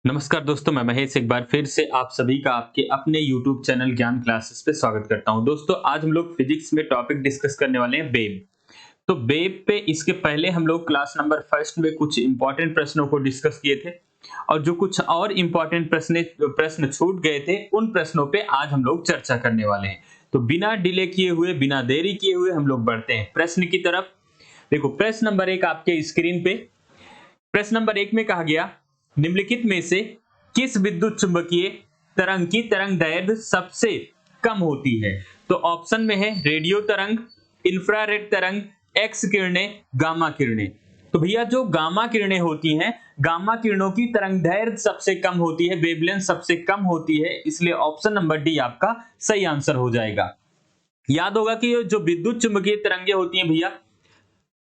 नमस्कार दोस्तों, मैं महेश एक बार फिर से आप सभी का आपके अपने YouTube चैनल ज्ञान क्लासेस पे स्वागत करता हूं। दोस्तों, आज हम लोग फिजिक्स में टॉपिक डिस्कस करने वाले हैं वेव। तो वेव पे इसके पहले हम लोग क्लास नंबर फर्स्ट में कुछ इंपॉर्टेंट प्रश्नों को डिस्कस किए थे और जो कुछ और इंपॉर्टेंट प्रश्न छूट गए थे उन प्रश्नों पे आज हम लोग चर्चा करने वाले हैं। तो बिना डिले किए हुए, बिना देरी किए हुए हम लोग बढ़ते हैं प्रश्न की तरफ। देखो, प्रश्न नंबर 1 आपके स्क्रीन पे। प्रश्न नंबर 1 में कहा गया, निम्नलिखित में से किस विद्युत चुंबकीय तरंग की तरंग दैर्ध्य सबसे कम होती है? तो ऑप्शन में है रेडियो तरंग, इंफ्रारेड तरंग, एक्स किरणें, गामा किरणें। तो भैया जो गामा किरणें होती हैं, गामा किरणों की तरंग दैर्ध्य सबसे कम होती है, वेवलेंथ सबसे कम होती है, इसलिए ऑप्शन नंबर डी आपका सही आंसर हो जाएगा। याद होगा कि ये जो विद्युत चुंबकीय तरंगे होती हैं भैया,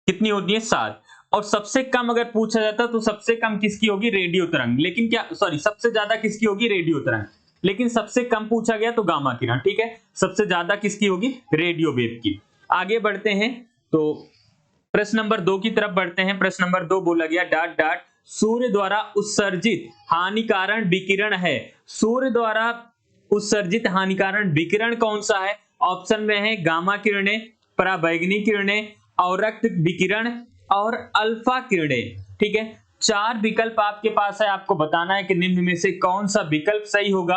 कितनी होती है? 7। और सबसे कम अगर पूछा जाता तो सबसे कम किसकी होगी? रेडियो तरंग। लेकिन क्या, सॉरी, सबसे ज्यादा किसकी होगी? रेडियो तरंग। लेकिन सबसे कम पूछा गया तो गामा किरण। ठीक है, सबसे ज्यादा किसकी होगी? रेडियो वेव की। आगे बढ़ते हैं तो प्रश्न नंबर 2 की तरफ बढ़ते हैं। प्रश्न नंबर 2 बोला गया डॉट डॉट सूर्य द्वारा उत्सर्जित हानिकारक विकिरण है। सूर्य द्वारा उत्सर्जित हानिकारक विकिरण कौन सा है? ऑप्शन में है गामा किरणें, पराबैंगनी किरणें, औरक्त विकिरण और अल्फा किरणें। ठीक है, 4 विकल्प आपके पास है, आपको बताना है कि निम्न में से कौन सा विकल्प सही होगा।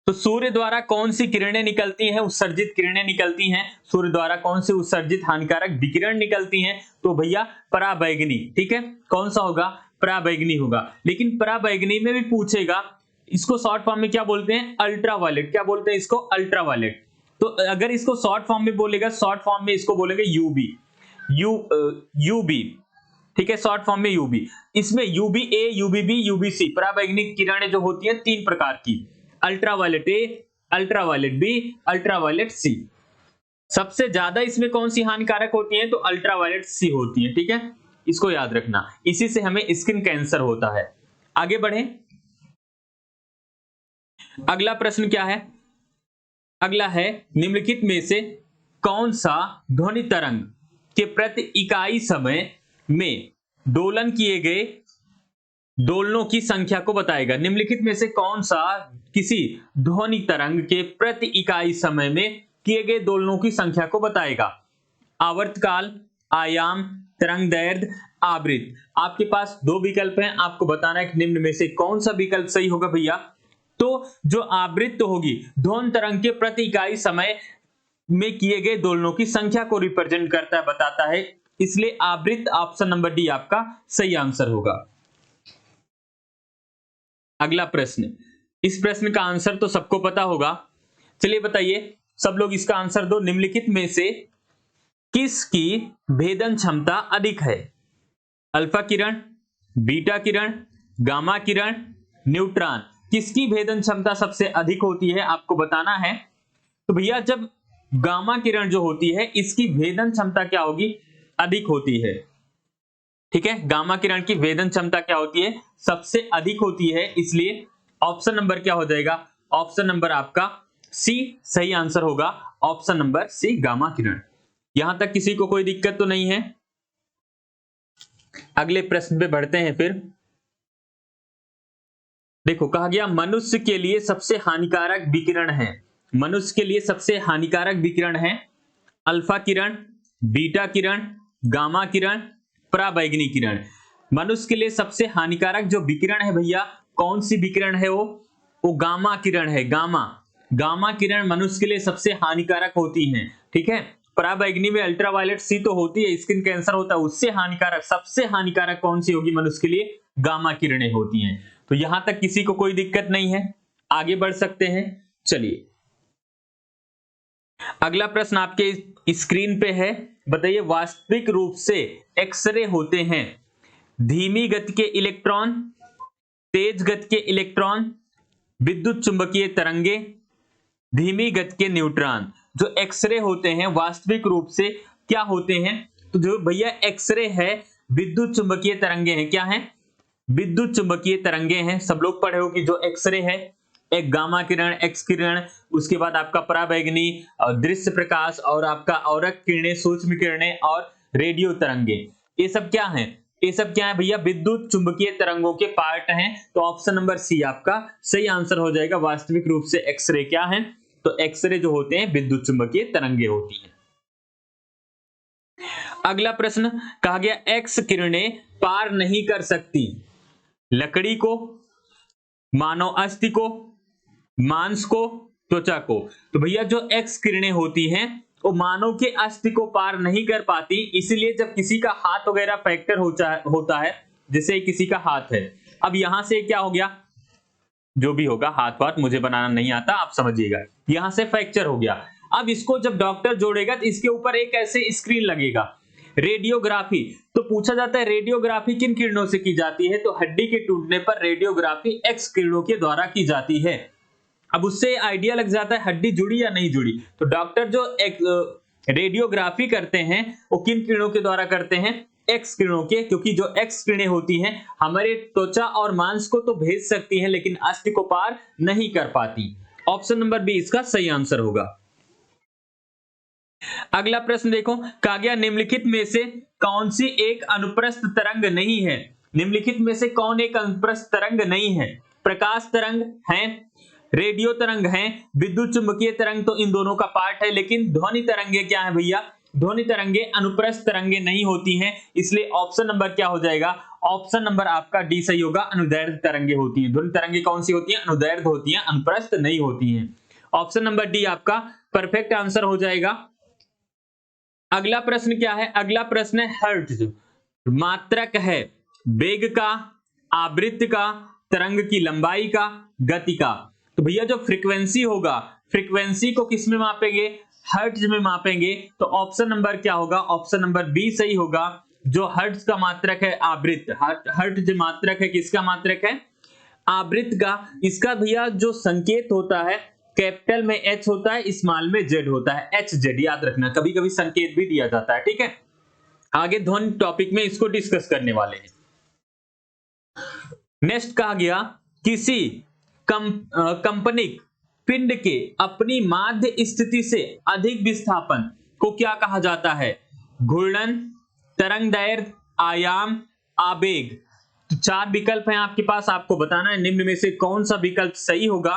तो सूर्य द्वारा कौन सी किरणें निकलती हैं? उत्सर्जित किरणें निकलती हैं। सूर्य द्वारा कौन सी उत्सर्जित हानिकारक विकिरण निकलती हैं? तो भैया पराबैंगनी। ठीक है, कौन सा होगा? पराबैंगनी होगा। लेकिन पराबैंगनी में भी पूछेगा, इसको शॉर्ट फॉर्म में क्या बोलते हैं? अल्ट्रावायलेट। क्या बोलते हैं इसको? अल्ट्रावायलेट। तो अगर इसको शॉर्ट फॉर्म में बोलेगा, शॉर्ट फॉर्म में इसको बोलेंगे यूबी। यूबी। ठीक है, शॉर्ट फॉर्म में यूबी। इसमें यूबीए, यूबीबी, यूबीसी पराबैंगनी किरणें जो होती हैं 3 प्रकार की, ultraviolet A, ultraviolet B, ultraviolet C. सबसे ज्यादा इसमें कौन सी हानिकारक होती है? तो अल्ट्रावायलेट सी होती है। ठीक है, इसको याद रखना, इसी से हमें स्किन कैंसर होता है। आगे बढ़े, अगला प्रश्न क्या है? अगला है, निम्नलिखित में से कौन सा ध्वनि तरंग के प्रति इकाई समय में दोलन किए गए दोलनों की संख्या को बताएगा? निम्नलिखित में से कौन सा किसी ध्वनि तरंग के प्रति इकाई समय में किए गए दोलनों की संख्या को बताएगा? आवर्तकाल, आयाम, तरंग दैर्ध्य, आवृत्ति। आपके पास 2 विकल्प हैं, आपको बताना है कि निम्न में से कौन सा विकल्प सही होगा भैया। तो जो आवृत्ति होगी, ध्वनि तरंग के प्रति इकाई समय में किए गए दोलनों की संख्या को रिप्रेजेंट करता है, बताता है, इसलिए आवृत्ति ऑप्शन नंबर डी आपका सही आंसर होगा। अगला प्रश्न, इस प्रश्न का आंसर तो सबको पता होगा। चलिए बताइए, सब लोग इसका आंसर दो। निम्नलिखित में से किसकी भेदन क्षमता अधिक है? अल्फा किरण, बीटा किरण, गामा किरण, न्यूट्रॉन। किसकी भेदन क्षमता सबसे अधिक होती है, आपको बताना है। तो भैया जब गामा किरण जो होती है, इसकी भेदन क्षमता क्या होगी? अधिक होती है। ठीक है, गामा किरण की भेदन क्षमता क्या होती है? सबसे अधिक होती है, इसलिए ऑप्शन नंबर क्या हो जाएगा? ऑप्शन नंबर आपका सी सही आंसर होगा। ऑप्शन नंबर सी, गामा किरण। यहां तक किसी को कोई दिक्कत तो नहीं है? अगले प्रश्न पे बढ़ते हैं फिर। देखो, कहा गया मनुष्य के लिए सबसे हानिकारक विकिरण है। मनुष्य के लिए सबसे हानिकारक विकिरण है अल्फा किरण, बीटा किरण, गामा किरण, पराबैंगनी किरण। मनुष्य के लिए सबसे हानिकारक जो विकिरण है भैया, कौन सी विकिरण है? वो गामा किरण है। गामा किरण मनुष्य के लिए सबसे हानिकारक होती हैं। ठीक है, पराबैंगनी में अल्ट्रावायलेट सी तो होती है, स्किन कैंसर होता है, उससे हानिकारक, सबसे हानिकारक कौन सी होगी मनुष्य के लिए? गामा किरणें होती हैं। तो यहां तक किसी को कोई दिक्कत नहीं है, आगे बढ़ सकते हैं। चलिए, अगला प्रश्न आपके स्क्रीन पे है। बताइए, वास्तविक रूप से एक्सरे होते हैं धीमी गति के इलेक्ट्रॉन, तेज गति के इलेक्ट्रॉन, विद्युत चुंबकीय तरंगे, धीमी गति के न्यूट्रॉन। जो एक्सरे होते हैं वास्तविक रूप से क्या होते हैं? तो जो भैया एक्सरे है, विद्युत चुंबकीय तरंगे हैं। क्या है? विद्युत चुंबकीय तरंगे हैं। सब लोग पढ़े हो कि जो एक्सरे है, एक गामा किरण, एक्स किरण, उसके बाद आपका पराबैंगनी, दृश्य प्रकाश, और आपका औरक किरणें, सूक्ष्म किरणें और रेडियो तरंगे। ये सब क्या हैं? ये सब क्या है भैया, विद्युत चुंबकीय तरंगों के पार्ट हैं। तो ऑप्शन नंबर सी आपका सही आंसर हो जाएगा। वास्तविक रूप से एक्सरे क्या है, तो एक्सरे जो होते हैं विद्युत चुंबकीय तरंगे होती हैं। अगला प्रश्न कहा गया एक्स किरणें पार नहीं कर सकती लकड़ी को, मानव अस्थि को, मांस को, त्वचा को। तो भैया जो एक्स किरणें होती हैं वो मानव के अस्थि को पार नहीं कर पाती, इसलिए जब किसी का हाथ वगैरह फ्रैक्चर होता है, जैसे किसी का हाथ है, अब यहां से क्या हो गया, जो भी होगा, हाथ वाथ मुझे बनाना नहीं आता, आप समझिएगा, यहां से फ्रैक्चर हो गया। अब इसको जब डॉक्टर जोड़ेगा तो इसके ऊपर एक ऐसे स्क्रीन लगेगा, रेडियोग्राफी। तो पूछा जाता है रेडियोग्राफी किन किरणों से की जाती है, तो हड्डी के टूटने पर रेडियोग्राफी एक्स किरणों के द्वारा की जाती है। अब उससे आइडिया लग जाता है हड्डी जुड़ी या नहीं जुड़ी। तो डॉक्टर जो रेडियोग्राफी करते हैं वो किन किरणों के द्वारा करते हैं, एक्स किरणों के, क्योंकि जो एक्स किरणें होती हैं हमारे त्वचा और मांस को तो भेज सकती हैं लेकिन अस्थि को पार नहीं कर पाती। ऑप्शन नंबर बी इसका सही आंसर होगा। अगला प्रश्न देखो, कहा गया निम्नलिखित में से कौन सी एक अनुप्रस्थ तरंग नहीं है। निम्नलिखित में से कौन एक अनुप्रस्थ तरंग नहीं है, प्रकाश तरंग है, रेडियो तरंग है, विद्युत चुंबकीय तरंग तो इन दोनों का पार्ट है, लेकिन ध्वनि तरंगे क्या है भैया, ध्वनि तरंगे अनुप्रस्थ तरंगे नहीं होती हैं, इसलिए ऑप्शन नंबर क्या हो जाएगा, ऑप्शन नंबर आपका डी सही होगा, अनुदैर्ध्य तरंगे होती हैं। ध्वनि तरंगे कौन सी होती हैं, अनुदैर्ध्य होती हैं, अनुप्रस्थ नहीं होती हैं। ऑप्शन नंबर डी आपका परफेक्ट आंसर हो जाएगा। अगला प्रश्न क्या है, अगला प्रश्न है हर्ट्ज मात्रक है वेग का, आवृत्ति का, तरंग की लंबाई का, गति का। तो भैया जो फ्रीक्वेंसी होगा, फ्रीक्वेंसी को किस में मापेंगे, हर्ट्ज में मापेंगे। तो ऑप्शन नंबर क्या होगा, ऑप्शन नंबर बी सही होगा। जो हर्ट्ज का मात्रक है आवृत्ति, हर्ट्ज मात्रक है किसका मात्रक है, आवृत्ति का। इसका भैया जो संकेत होता है कैपिटल में एच होता है, स्मॉल में जेड होता है, एच जेड याद रखना, कभी कभी संकेत भी दिया जाता है, ठीक है। आगे ध्वनि टॉपिक में इसको डिस्कस करने वाले हैं। नेक्स्ट कहा गया किसी कंपनिक पिंड के अपनी माध्य स्थिति से अधिक विस्थापन को क्या कहा जाता है, घूर्णन, तरंगदैर्घ्य, आयाम, आवेग। तो चार विकल्प हैं आपके पास, आपको बताना है निम्न में से कौन सा विकल्प सही होगा।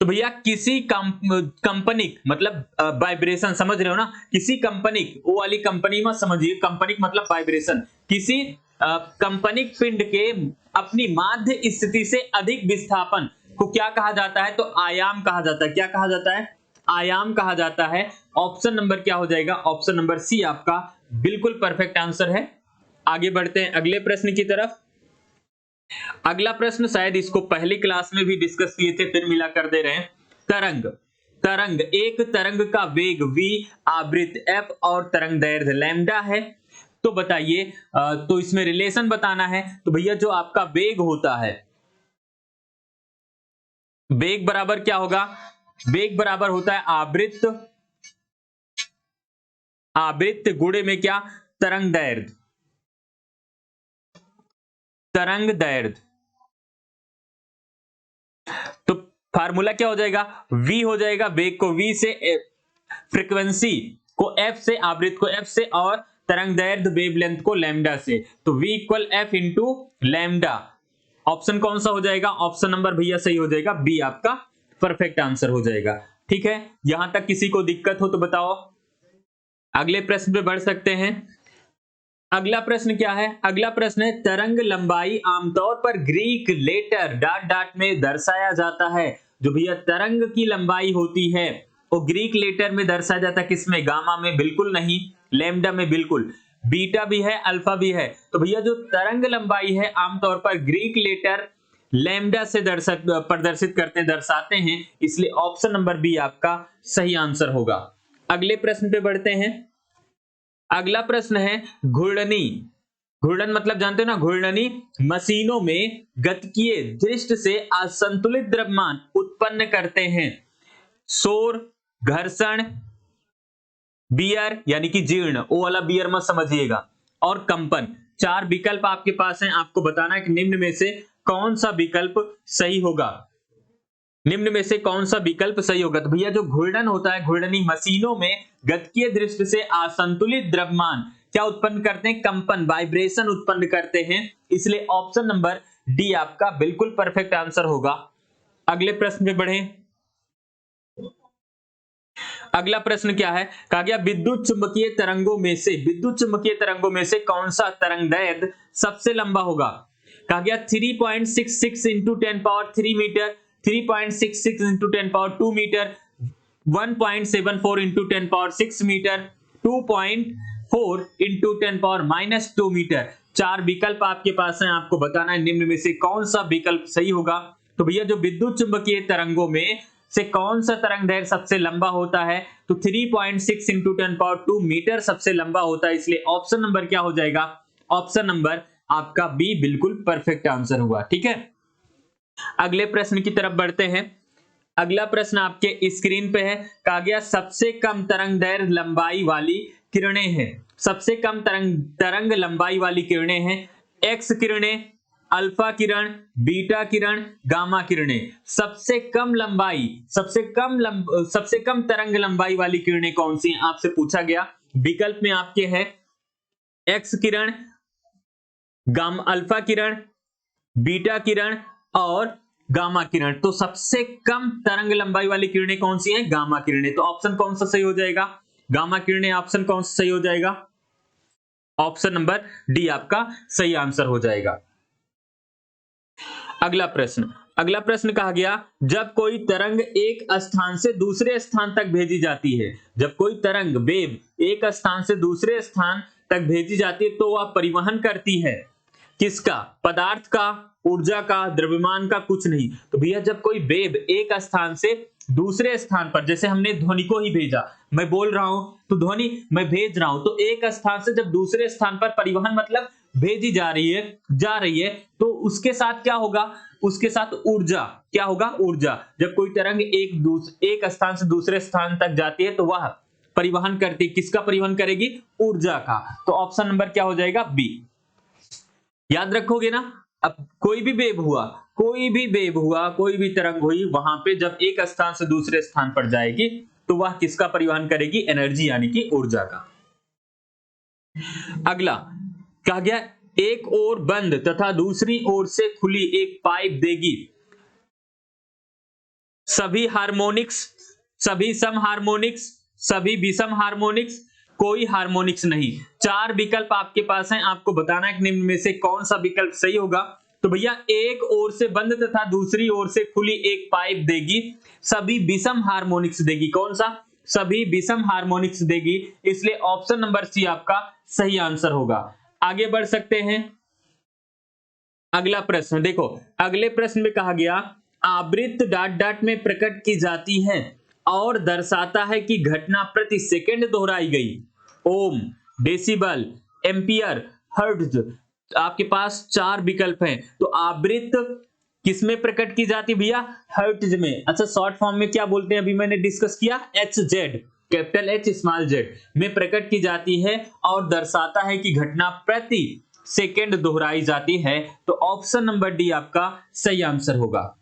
तो भैया किसी कंपनिक मतलब वाइब्रेशन, समझ रहे हो ना, किसी कंपनिक, वो वाली कंपनी मत समझिए, कंपनिक मतलब वाइब्रेशन। किसी कंपनिक पिंड के अपनी माध्य स्थिति से अधिक विस्थापन को क्या कहा जाता है, तो आयाम कहा जाता है। क्या कहा जाता है, आयाम कहा जाता है। ऑप्शन नंबर क्या हो जाएगा, ऑप्शन नंबर सी आपका बिल्कुल परफेक्ट आंसर है। आगे बढ़ते हैं अगले प्रश्न की तरफ। अगला प्रश्न शायद इसको पहली क्लास में भी डिस्कस किए थे, फिर मिला कर दे रहे हैं। तरंग, तरंग एक तरंग का वेग v, आवृत्ति f और तरंगदैर्घ्य लैम्डा है। तो बताइए, तो इसमें रिलेशन बताना है। तो भैया जो आपका वेग होता है, वेग बराबर क्या होगा, वेग बराबर होता है आवृत्ति, आवृत्ति गुणे में क्या, तरंगदैर्घ्य, तरंगदैर्घ्य। तो फार्मूला क्या हो जाएगा, v हो जाएगा, वेग को v से, फ्रीक्वेंसी को f से, आवृत्ति को f से और तरंगदैर्घ्य वेवलेंथ को लैम्डा से। तो v equal f into lambda. Option कौन सा हो जाएगा, ऑप्शन नंबर भैया सही हो जाएगा, बी आपका परफेक्ट आंसर हो जाएगा। ठीक है, यहां तक किसी को दिक्कत हो तो बताओ, अगले प्रश्न पे बढ़ सकते हैं। अगला प्रश्न क्या है, अगला प्रश्न है तरंग लंबाई आमतौर पर ग्रीक लेटर डॉट डॉट में दर्शाया जाता है। जो भैया तरंग की लंबाई होती है वो ग्रीक लेटर में दर्शाया जाता है, किसमें, गामा में बिल्कुल नहीं, लैम्डा में बिल्कुल, बीटा भी है, अल्फा भी है। तो भैया जो तरंग लंबाई है आमतौर पर ग्रीक लेटर लैम्डा से प्रदर्शित करते हैं, दर्शाते हैं, इसलिए ऑप्शन नंबर बी आपका सही आंसर होगा। अगले प्रश्न पे बढ़ते हैं। अगला प्रश्न है घूर्णनी, घूर्णन मतलब जानते हो ना, घूर्णनी मशीनों में गतिकीय दृष्टि से असंतुलित द्रव्यमान उत्पन्न करते हैं। शोर, घर्षण, बियर यानी कि जीर्ण, वो वाला बियर मत समझिएगा, और कंपन। चार विकल्प आपके पास हैं, आपको बताना है कि निम्न में से कौन सा विकल्प सही होगा, निम्न में से कौन सा विकल्प सही होगा। तो भैया जो घूर्णन होता है, घूर्णनी मशीनों में गतिकीय दृष्टि से असंतुलित द्रव्यमान क्या उत्पन्न करते हैं? कंपन, वाइब्रेशन उत्पन्न करते हैं। इसलिए ऑप्शन नंबर डी आपका बिल्कुल परफेक्ट आंसर होगा। अगले प्रश्न पे बढ़े। अगला प्रश्न क्या है? कहा गया विद्युत चुंबकीय तरंगों में से कौन सा तरंगदैर्घ्य सबसे लंबा होगा? कहा गया 3.66 into 10³ metre, 3.66 into 10² metre, 1.74 into 10⁶ metre, 2.4 into 10⁻² metre. चार विकल्प आपके पास हैं, आपको बताना है निम्न में से कौन सा विकल्प सही होगा। तो भैया जो विद्युत चुंबकीय तरंगों में से कौन सा तरंगदैर्घ्य सबसे लंबा होता है? तो 3.6 इंटू 10⁻² मीटर सबसे लंबा होता है। इसलिए ऑप्शन नंबर क्या हो जाएगा? ऑप्शन नंबर आपका बी बिल्कुल परफेक्ट आंसर हुआ। ठीक है, अगले प्रश्न की तरफ बढ़ते हैं। अगला प्रश्न आपके स्क्रीन पे है। कहा गया सबसे कम तरंगदैर्घ्य लंबाई वाली किरणें हैं। सबसे कम तरंग लंबाई वाली किरणें हैं एक्स किरणें, अल्फा किरण, बीटा किरण, गामा किरणें। सबसे कम तरंग लंबाई वाली किरणें कौन सी हैं आपसे पूछा गया। विकल्प में आपके हैं एक्स किरण, अल्फा किरण, बीटा किरण और गामा किरण। तो सबसे कम तरंग लंबाई वाली किरणें कौन सी हैं? गामा किरणें। तो ऑप्शन कौन सा सही हो जाएगा? गामा किरणें। ऑप्शन कौन सा सही हो जाएगा? ऑप्शन नंबर डी आपका सही आंसर हो जाएगा। अगला प्रश्न कहा गया जब कोई तरंग एक स्थान से दूसरे स्थान तक भेजी जाती है, जब कोई तरंग वेव एक स्थान से दूसरे स्थान तक भेजी जाती है तो वह परिवहन करती है किसका? पदार्थ का, ऊर्जा का, द्रव्यमान का, कुछ नहीं। तो भैया जब कोई वेव एक स्थान से दूसरे स्थान पर, जैसे हमने ध्वनि को ही भेजा, मैं बोल रहा हूं तो ध्वनि मैं भेज रहा हूं, तो एक स्थान से जब दूसरे स्थान पर परिवहन मतलब भेजी जा रही है तो उसके साथ क्या होगा? उसके साथ ऊर्जा क्या होगा? ऊर्जा। जब कोई तरंग एक स्थान से दूसरे स्थान तक जाती है तो वह परिवहन करती, किसका परिवहन करेगी? ऊर्जा का। तो ऑप्शन नंबर क्या हो जाएगा? बी। याद रखोगे ना? अब कोई भी वेव हुआ, कोई भी तरंग हुई, वहां पे जब एक स्थान से दूसरे स्थान पर जाएगी तो वह किसका परिवहन करेगी? एनर्जी यानी कि ऊर्जा का। अगला कहा गया एक ओर बंद तथा दूसरी ओर से खुली एक पाइप देगी सभी हार्मोनिक्स, सभी सम हार्मोनिक्स, सभी विषम हार्मोनिक्स, कोई हार्मोनिक्स नहीं। चार विकल्प आपके पास हैं, आपको बताना है कि निम्न में से कौन सा विकल्प सही होगा। तो भैया एक ओर से बंद तथा दूसरी ओर से खुली एक पाइप देगी सभी विषम हार्मोनिक्स देगी। कौन सा? सभी विषम हार्मोनिक्स देगी। इसलिए ऑप्शन नंबर सी आपका सही आंसर होगा। आगे बढ़ सकते हैं। अगला प्रश्न देखो, अगले प्रश्न में कहा गया आवृत्त डॉट डॉट में प्रकट की जाती है और दर्शाता है कि घटना प्रति सेकंड दोहराई गई। ओम, डेसिबल, एम्पियर, हर्ट्ज। आपके पास चार विकल्प हैं। तो आवृत्त किसमें प्रकट की जाती है भैया? हर्ट्ज में। अच्छा, शॉर्ट फॉर्म में क्या बोलते हैं? अभी मैंने डिस्कस किया, H Z, capital H small Z में प्रकट की जाती है और दर्शाता है कि घटना प्रति सेकंड दोहराई जाती है। तो ऑप्शन नंबर डी आपका सही आंसर होगा।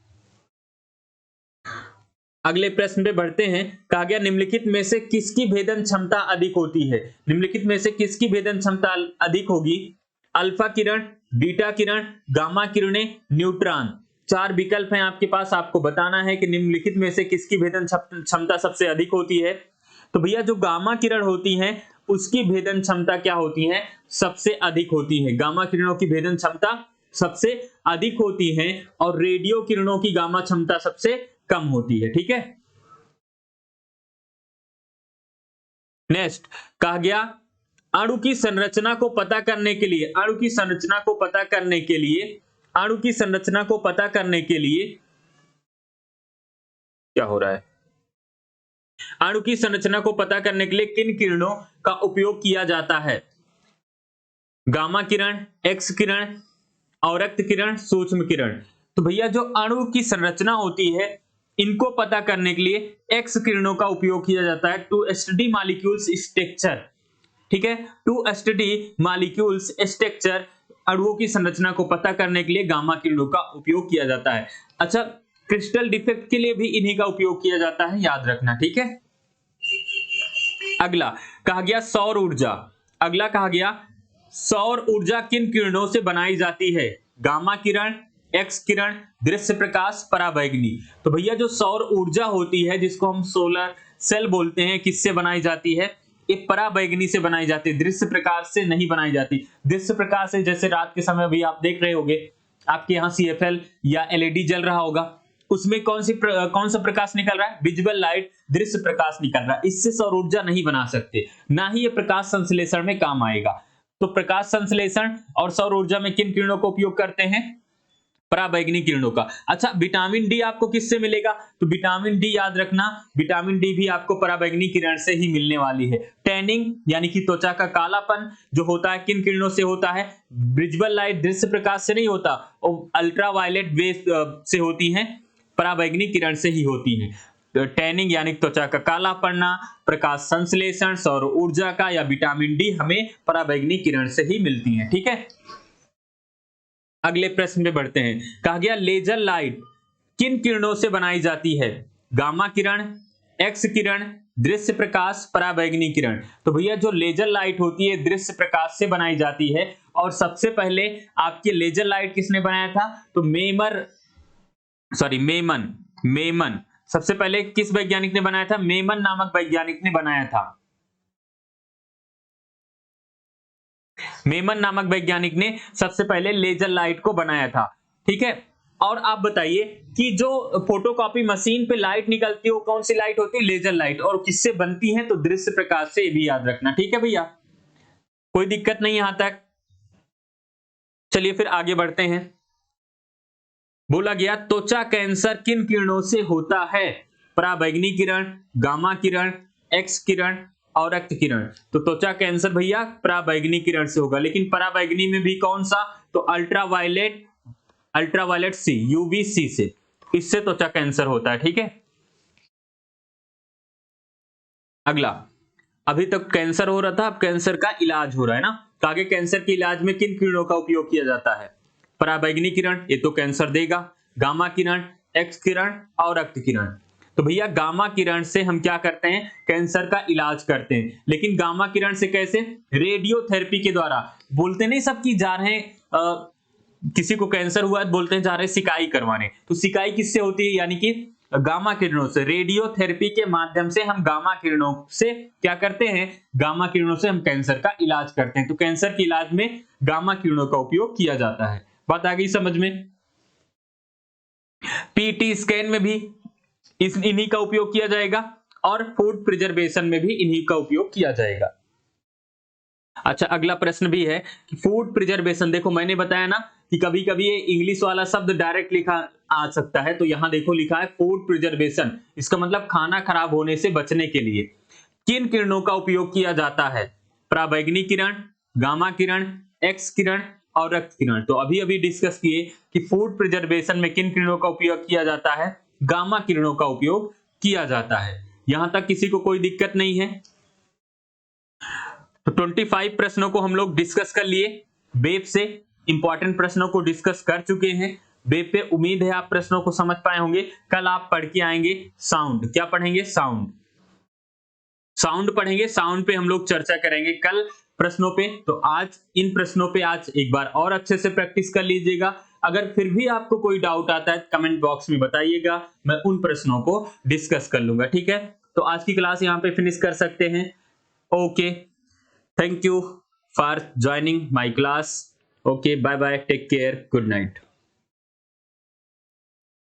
अगले प्रश्न पे बढ़ते हैं। कहा गया निम्नलिखित में से किसकी भेदन क्षमता अधिक होती है? निम्नलिखित में से किसकी भेदन क्षमता अधिक होगी? अल्फा किरण, बीटा किरण, गामा किरणें, न्यूट्रॉन। चार विकल्प हैं आपके पास, आपको बताना है कि निम्नलिखित में से किसकी भेदन क्षमता सबसे अधिक होती है। तो भैया जो गामा किरण होती हैं उसकी भेदन क्षमता क्या होती है? सबसे अधिक होती है। गामा किरणों की भेदन क्षमता सबसे अधिक होती है और रेडियो किरणों की गामा क्षमता सबसे कम होती है। ठीक है, नेक्स्ट कहा गया अणु की संरचना को पता करने के लिए, अणु की संरचना को पता करने के लिए, अणु की संरचना को पता करने के लिए क्या हो रहा है? अणु की संरचना को पता करने के लिए किन किरणों का उपयोग किया जाता है? गामा किरण, एक्स किरण, अवरक्त किरण, सूक्ष्म किरण। तो भैया जो अणु की संरचना होती है इनको पता करने के लिए एक्स किरणों का उपयोग किया जाता है, टू स्टडी मॉलिक्यूल्स स्ट्रक्चर। ठीक है, टू स्टडी मॉलिक्यूल्स स्ट्रक्चर, अणुओं की संरचना को पता करने के लिए गामा किरणों का उपयोग किया जाता है। अच्छा, क्रिस्टल डिफेक्ट के लिए भी इन्हीं का उपयोग किया जाता है, याद रखना। ठीक है, अगला कहा गया सौर ऊर्जा, अगला कहा गया सौर ऊर्जा किन किरणों से बनाई जाती है? गामा किरण, एक्स किरण, दृश्य प्रकाश, पराबैंगनी। तो भैया जो सौर ऊर्जा होती है जिसको हम सोलर सेल बोलते हैं, किससे बनाई जाती है? ये पराबैंगनी से बनाई जाती है, दृश्य प्रकाश से नहीं बनाई जाती। दृश्य प्रकाश से जैसे रात के समय अभी आप देख रहे होंगे आपके यहाँ CFL या LED जल रहा होगा, उसमें कौन सा प्रकाश निकल रहा है? विजिबल लाइट, दृश्य प्रकाश निकल रहा है। इससे सौर ऊर्जा नहीं बना सकते, ना ही ये प्रकाश संश्लेषण में काम आएगा। तो प्रकाश संश्लेषण और सौर ऊर्जा में किन किरणों का उपयोग करते हैं? पराबैंगनी किरणों का। अच्छा, विटामिन डी आपको किससे मिलेगा? तो विटामिन डी याद रखना, विटामिन डी भी आपको पराबैंगनी किरण से ही मिलने वाली है। टैनिंग यानी कि त्वचा का कालापन जो होता है किन किरणों से होता है? विजिबल लाइट, दृश्य प्रकाश से नहीं होता, और अल्ट्रावायलेट वेव से होती है, पराबैंगनी किरण से ही होती है। टैनिंग यानी त्वचा का काला पड़ना, प्रकाश संश्लेषण, सौर ऊर्जा का या विटामिन डी हमें पराबैंगनी किरण से ही मिलती है। ठीक है, अगले प्रश्न में बढ़ते हैं। कहा गया लेजर लाइट किन किरणों से बनाई जाती है? गामा किरण, एक्स किरण, दृश्य प्रकाश, पराबैंगनी किरण। तो भैया जो लेजर लाइट होती है दृश्य प्रकाश से बनाई जाती है। और सबसे पहले आपकी लेजर लाइट किसने बनाया था? तो मेमन सबसे पहले किस वैज्ञानिक ने बनाया था? मेमन नामक वैज्ञानिक ने बनाया था। मेमन नामक वैज्ञानिक ने सबसे पहले लेजर लाइट को बनाया था। ठीक है, और आप बताइए कि जो फोटोकॉपी मशीन पे लाइट निकलती है वो कौन सी लाइट होती है? Laser light. और किससे बनती है? तो दृश्य प्रकाश से, ये भी याद रखना। ठीक है भैया, कोई दिक्कत नहीं यहां तक। चलिए फिर आगे बढ़ते हैं। बोला गया त्वचा कैंसर किन किरणों से होता है? पराबैंगनी किरण, गामा किरण, एक्स किरण और रक्त किरण। तो त्वचा कैंसर भैया पराबैंगनी किरण से होगा, लेकिन पराबैंगनी में भी कौन सा? तो अल्ट्रावायलेट सी, UVC से, इससे त्वचा कैंसर होता है। ठीक है, अगला, अभी तक कैंसर हो रहा था, अब कैंसर का इलाज हो रहा है ना। तो आगे कैंसर के इलाज में किन किरणों का उपयोग किया जाता है? पराबैंगनी किरण, ये तो कैंसर देगा, गामा किरण, एक्स किरण और रक्त किरण। तो भैया गामा किरण से हम क्या करते हैं? कैंसर का इलाज करते हैं। लेकिन गामा किरण से कैसे? रेडियोथेरेपी के द्वारा। बोलते नहीं सब कि जा रहे हैं किसी को कैंसर हुआ है बोलते हैं जा रहे हैं सिकाई करवाने। तो सिकाई किससे होती है? यानी कि गामा किरणों से। रेडियोथेरेपी के माध्यम से हम गामा किरणों से क्या करते हैं? गामा किरणों से हम कैंसर का इलाज करते हैं। तो कैंसर के इलाज में गामा किरणों का उपयोग किया जाता है। बात आ गई समझ में? पीटी स्कैन में भी इन्हीं का उपयोग किया जाएगा और फूड प्रिजर्वेशन में भी इन्हीं का उपयोग किया जाएगा। अच्छा, अगला प्रश्न भी है कि फूड प्रिजर्वेशन। देखो मैंने बताया ना कि कभी कभी ये इंग्लिश वाला शब्द डायरेक्ट लिखा आ सकता है, तो यहां देखो लिखा है फूड प्रिजर्वेशन, इसका मतलब खाना खराब होने से बचने के लिए किन किरणों का उपयोग किया जाता है? पराबैंगनी किरण, गामा किरण, एक्स किरण और रक्त किरण। तो अभी अभी डिस्कस किए कि फूड प्रिजर्वेशन में किन किरणों का उपयोग किया जाता है? गामा किरणों का उपयोग किया जाता है। यहां तक किसी को कोई दिक्कत नहीं है? तो 25 प्रश्नों को हम लोग डिस्कस कर लिए। वेब से इंपॉर्टेंट प्रश्नों को डिस्कस कर चुके हैं। वेब पे उम्मीद है आप प्रश्नों को समझ पाए होंगे। कल आप पढ़ के आएंगे साउंड। क्या पढ़ेंगे? साउंड पढ़ेंगे। साउंड पे हम लोग चर्चा करेंगे कल प्रश्नों पे। तो आज इन प्रश्नों पे आज एक बार और अच्छे से प्रैक्टिस कर लीजिएगा। अगर फिर भी आपको कोई डाउट आता है कमेंट बॉक्स में बताइएगा, मैं उन प्रश्नों को डिस्कस कर लूंगा। ठीक है, तो आज की क्लास यहाँ पे फिनिश कर सकते हैं। Okay, thank you for joining my class. Okay, bye bye, take care, good night.